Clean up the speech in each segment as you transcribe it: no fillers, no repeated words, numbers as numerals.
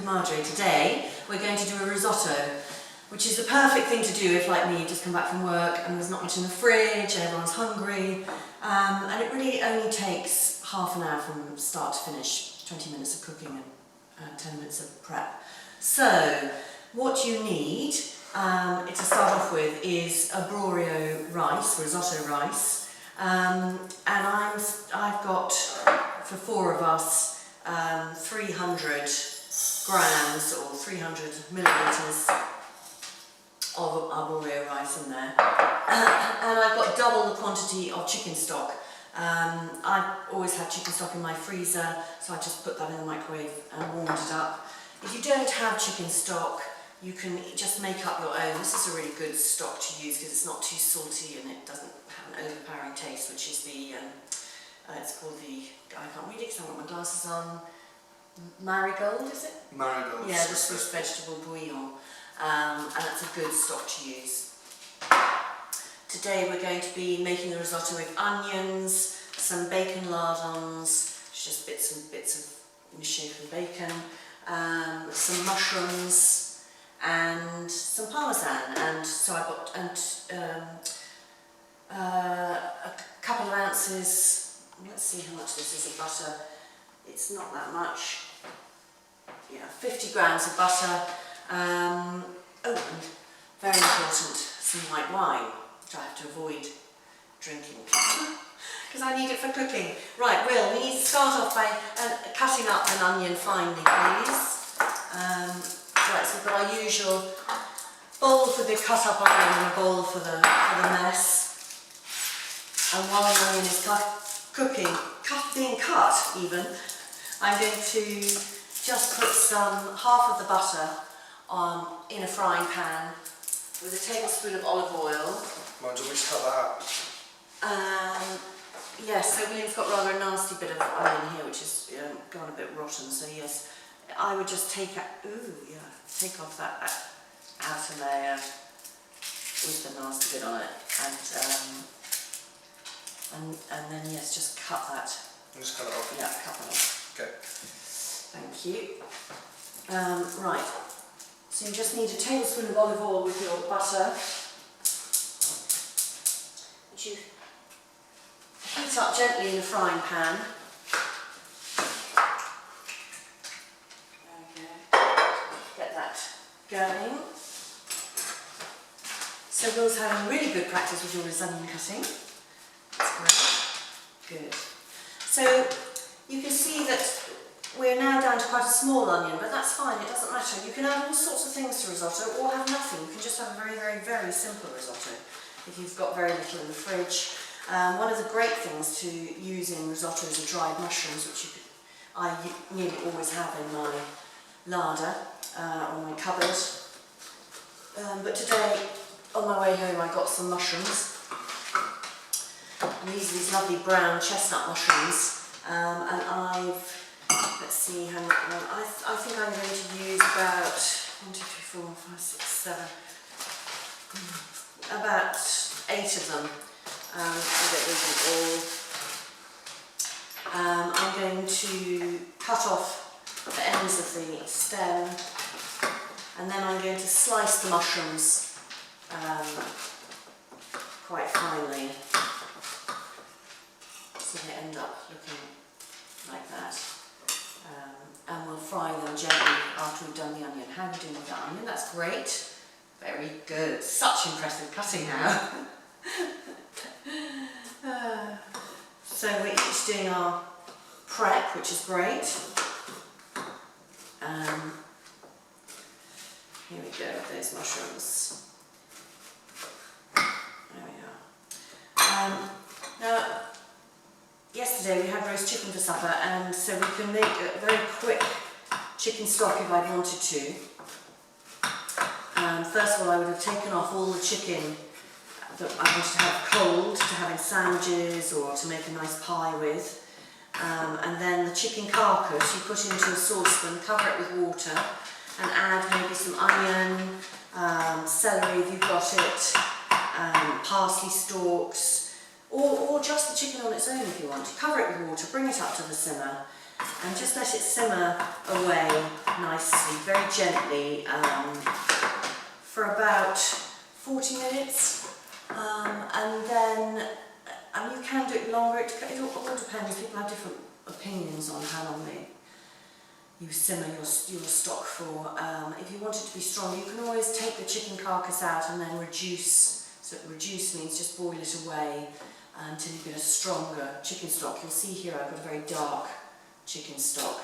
Madre. Today we're going to do a risotto, which is the perfect thing to do if, like me, you've just come back from work and there's not much in the fridge and everyone's hungry. And it really only takes half an hour from start to finish, 20 minutes of cooking and 10 minutes of prep. So what you need to start off with is a brorio rice, risotto rice, and I've got, for 4 of us, 300 grams or 300 millilitres of arborio rice in there, and I've got double the quantity of chicken stock. I always have chicken stock in my freezer, so I just put that in the microwave and warmed it up. If you don't have chicken stock, you can just make up your own. This is a really good stock to use because it's not too salty and it doesn't have an overpowering taste, which is the, it's called the, I can't read it because I've got my glasses on, marigold, is it? Marigold. Yeah, the Swiss vegetable bouillon, and that's a good stock to use. Today we're going to be making the risotto with onions, some bacon lardons, just bits and bits of misshapen bacon, some mushrooms, and some parmesan. And so I got a couple of ounces. Let's see how much this is of butter. It's not that much. Yeah, 50 grams of butter. Oh, and very important, some white wine, which I have to avoid drinking because I need it for cooking. Right, Will, we need to start off by cutting up an onion finely, please. Right, so we've got our usual bowl for the cut up onion and a bowl for the mess. And while the onion is being cut even, I'm going to just put half of the butter in a frying pan with a tablespoon of olive oil. Mind, do you want me to cut that out? Yes, so William's got rather a nasty bit of onion here, which has gone a bit rotten, so yes, I would just take off that outer layer with the nasty bit on it, and then yes, just cut that. And just cut it off? Yeah, cut that off. Okay. Thank you. Right, so you just need a tablespoon of olive oil with your butter, which you heat up gently in the frying pan. There we go. Get that going. So Will's having really good practice with all his onion cutting. That's great. Good. So you can see that we're now down to quite a small onion, but that's fine, it doesn't matter. You can add all sorts of things to risotto or have nothing. You can just have a very, very, very simple risotto if you've got very little in the fridge. One of the great things to use in risottos are dried mushrooms, which I nearly always have in my larder or my cupboard. But today, on my way home, I got some mushrooms. And these are these lovely brown chestnut mushrooms. And let's see how many, I think I'm going to use about 1, 2, 3, 4, 5, 6, 7, about 8 of them. So that isn't all. I'm going to cut off the ends of the stem, and then I'm going to slice the mushrooms quite finely, so they end up looking like that. And we'll fry them gently after we've done the onion. How are we doing with the onion? That's great. Very good. Such impressive cutting now. So we're each doing our prep, which is great. Here we go with those mushrooms. There we are. Now, yesterday we had roast chicken for supper, and so we can make a very quick chicken stock if I wanted to. First of all, I would have taken off all the chicken that I wanted to have cold, to have in sandwiches or to make a nice pie with. And then the chicken carcass you put into a saucepan, cover it with water, and add maybe some onion, celery if you've got it, parsley stalks, or just the chicken on its own if you want. Cover it with water, bring it up to the simmer, and just let it simmer away nicely, very gently, for about 40 minutes. And then you can do it longer. It all depends. People have different opinions on how long you simmer your stock for. If you want it to be strong, you can always take the chicken carcass out and then reduce. So reduce means just boil it away until you get a stronger chicken stock. You'll see here I've got a very dark chicken stock,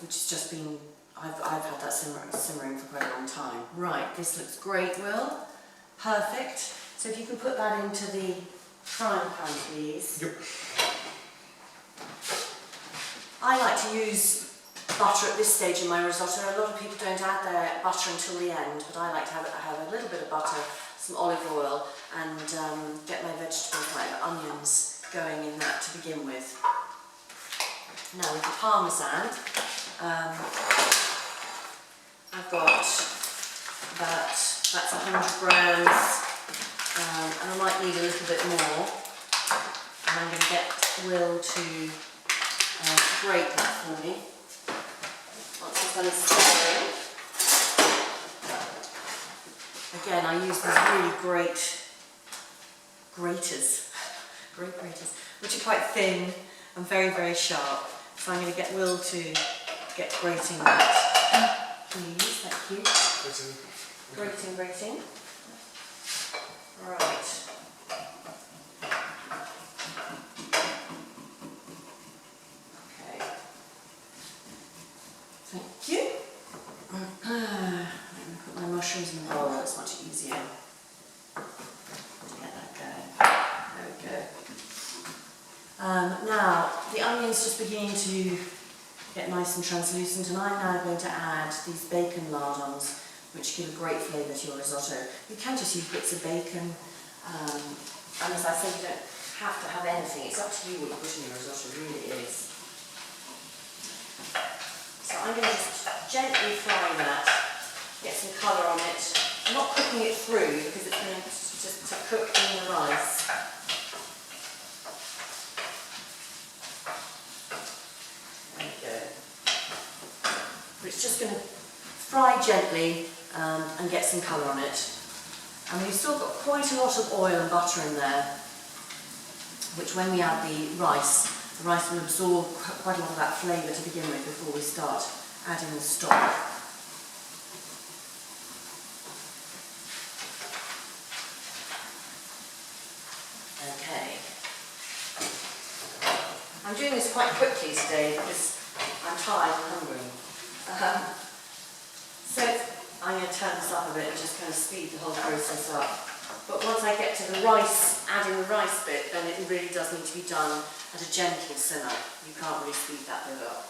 which has just been, I've had that simmering for quite a long time. Right, this looks great, Will. Perfect. So if you can put that into the frying pan, please. Yep. I like to use butter at this stage in my risotto. A lot of people don't add their butter until the end, but I like to have a little bit of butter, some olive oil, and get my vegetables like the onions going in that to begin with. Now with the parmesan, I've got that's 100 grams, and I might need a little bit more. And I'm going to get Will to grate that for me. Once it's done stirring. Again, I use these really great graters, which are quite thin and very, very sharp. So I'm going to get Will to get grating that. Please, thank you. Grating. Right. Okay. Thank you. I'm going to put my mushrooms in the bowl. That's much easier to get that going. There we go. Now, the onion's just beginning to get nice and translucent, and I'm now going to add these bacon lardons, which give a great flavour to your risotto. You can just use bits of bacon, and as I said, you don't have to have anything. It's up to you what you put in your risotto, it really is. So I'm going to just gently fry that, get some colour on it. I'm not cooking it through because it's going to just cook in the rice. There we go. But it's just going to fry gently and get some colour on it. And we've still got quite a lot of oil and butter in there, which when we add the rice will absorb quite a lot of that flavour to begin with before we start adding the stock. Okay. I'm doing this quite quickly today because I'm tired and hungry. So I'm going to turn this up a bit and just kind of speed the whole process up. But once I get to the rice, adding the rice bit, then it really does need to be done at a gentle simmer. You can't really speed that bit up.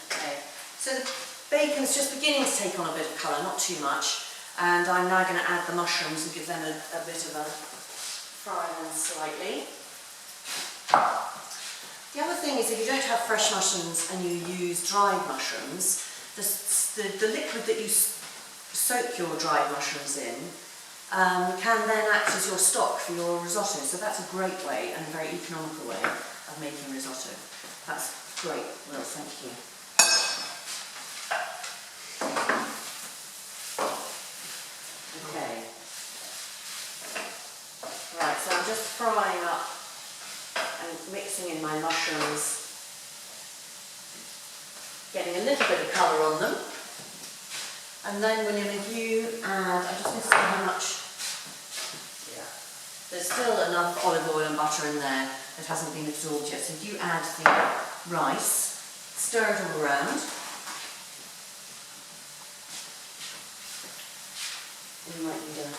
Okay, so the bacon's just beginning to take on a bit of colour, not too much. And I'm now going to add the mushrooms and give them a bit of a fry them slightly. The other thing is, if you don't have fresh mushrooms and you use dried mushrooms, the liquid that you soak your dried mushrooms in can then act as your stock for your risotto. So that's a great way and a very economical way of making risotto. That's great, Will, thank you. Okay. Right, so I'm just frying up and mixing in my mushrooms, getting a little bit of colour on them. And then, William, if you add, I just want to see how much, yeah, there's still enough olive oil and butter in there that hasn't been absorbed yet. So if you add the rice, stir it all around. You might need an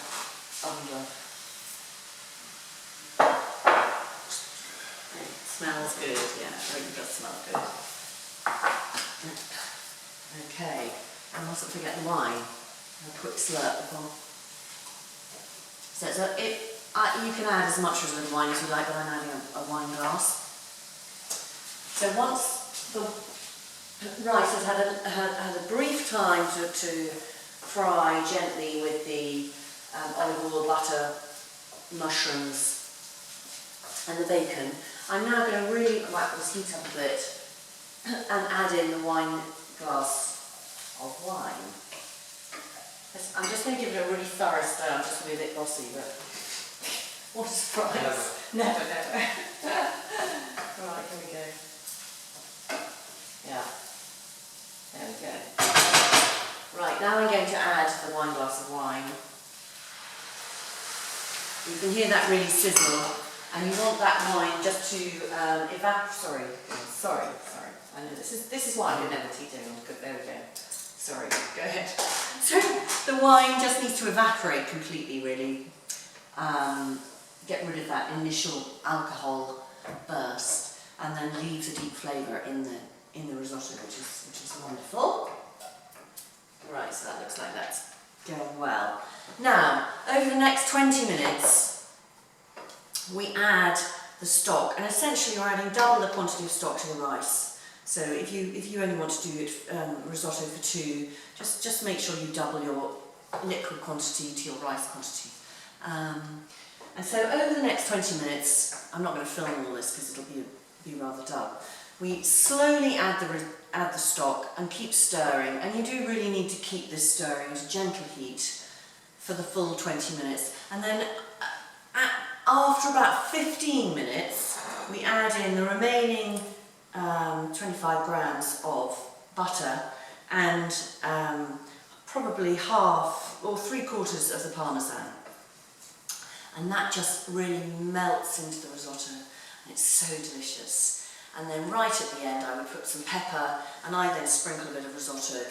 oven glove. It smells good, yeah, it really does smell good. Okay, and mustn't forget the wine. A quick slurp before. So you can add as much of the wine as you like, but I'm adding a wine glass. So once the rice has had a brief time to fry gently with the olive oil, butter, mushrooms and the bacon. I'm now going to really whack this heat up a bit and add in the wine glass of wine. I'm just going to give it a really thorough stir. I'm just going to be a bit bossy, but what a surprise. Never. Right, here we go. Yeah. There we go. Right, now I'm going to add the wine glass of wine. You can hear that really sizzle, and you want that wine just to evaporate. Sorry. I know this is why I didn't ever teach anyone to cook. There we go. Sorry, go ahead. So the wine just needs to evaporate completely, really. Get rid of that initial alcohol burst, and then leave the deep flavour in the risotto, which is wonderful. Right, so that looks like that's going well. Now, over the next 20 minutes, we add the stock, and essentially you're adding double the quantity of stock to the rice. So if you only want to do it risotto for two, just make sure you double your liquid quantity to your rice quantity. And so over the next 20 minutes, I'm not going to film all this because it'll be rather dull. We slowly add the stock and keep stirring, and you do really need to keep this stirring at a gentle heat for the full 20 minutes. And then after about 15 minutes, we add in the remaining 25 grams of butter and probably half or 3/4 of the parmesan. And that just really melts into the risotto, and it's so delicious. And then right at the end I would put some pepper, and I then sprinkle a bit of risotto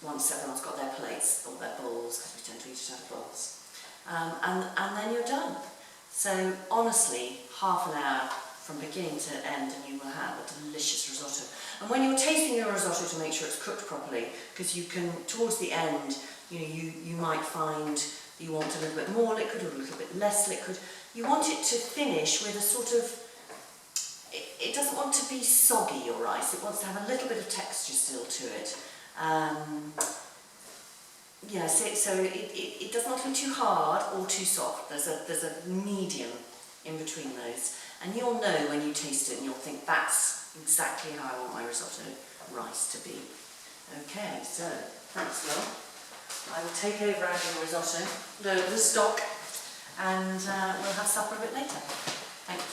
once everyone's got their plates or their bowls, because we tend to eat it out of bowls. And then you're done. So honestly, half an hour from beginning to end and you will have a delicious risotto. And when you're tasting your risotto, to make sure it's cooked properly, because you can, towards the end, you might find you want a little bit more liquid or a little bit less liquid. You want it to finish with a sort of, it doesn't want to be soggy, your rice. It wants to have a little bit of texture still to it. Yeah, so it doesn't want to be too hard or too soft. There's a medium in between those. And you'll know when you taste it, and you'll think, that's exactly how I want my risotto rice to be. Okay, so thanks, Will. I will take over adding risotto, the stock, and we'll have supper a bit later. Thank you.